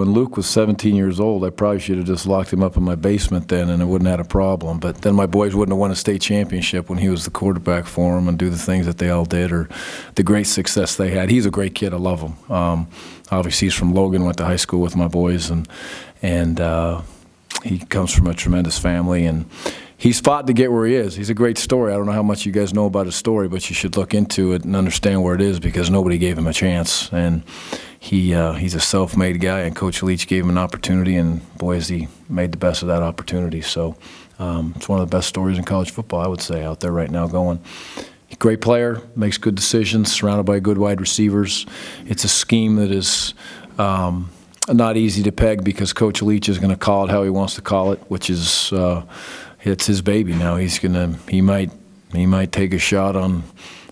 when Luke was 17 years old, I probably should have just locked him up in my basement then, and it wouldn't have had a problem. But then my boys wouldn't have won a state championship when he was the quarterback for them and do the things that they all did or the great success they had. He's a great kid. I love him. Obviously, he's from Logan, went to high school with my boys, and he comes from a tremendous family, and he's fought to get where he is. He's a great story. I don't know how much you guys know about his story, but you should look into it and understand where it is because nobody gave him a chance. And he's a self-made guy, and Coach Leach gave him an opportunity, and boy, has he made the best of that opportunity. So it's one of the best stories in college football, I would say, out there right now going. Great player, makes good decisions, surrounded by good wide receivers. It's a scheme that is not easy to peg because Coach Leach is going to call it how he wants to call it, which is it's his baby now. He might take a shot on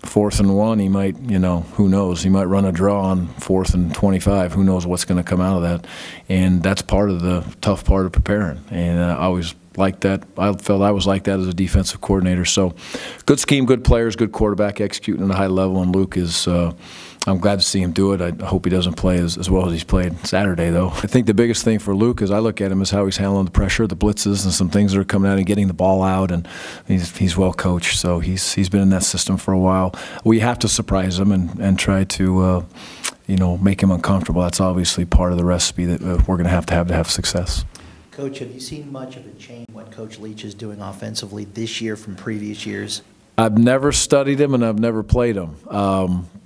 4th and 1. He might, who knows? He might run a draw on 4th and 25. Who knows what's going to come out of that? And that's part of the tough part of preparing. And I always like that. I felt I was like that as a defensive coordinator. So good scheme, good players, good quarterback executing at a high level. And Luke is I'm glad to see him do it. I hope he doesn't play as well as he's played Saturday, though. I think the biggest thing for Luke, as I look at him, is how he's handling the pressure, the blitzes, and some things that are coming out and getting the ball out. And he's well coached, so he's been in that system for a while. We have to surprise him and try to make him uncomfortable. That's obviously part of the recipe that we're going to have success. Coach, have you seen much of a change in what Coach Leach is doing offensively this year from previous years? I've never studied him and I've never played him.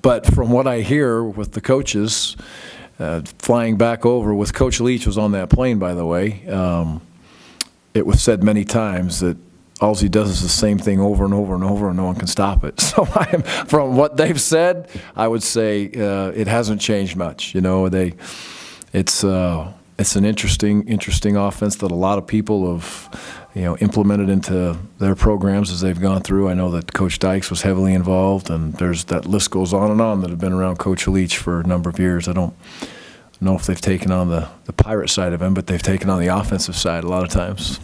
But from what I hear with the coaches, flying back over with Coach Leach was on that plane, by the way. It was said many times that all he does is the same thing over and over and over, and no one can stop it. So from what they've said, I would say it hasn't changed much. It's an interesting offense that a lot of people have implemented into their programs as they've gone through. I know that Coach Dykes was heavily involved, and that list goes on and on that have been around Coach Leach for a number of years. I don't know if they've taken on the pirate side of him, but they've taken on the offensive side a lot of times.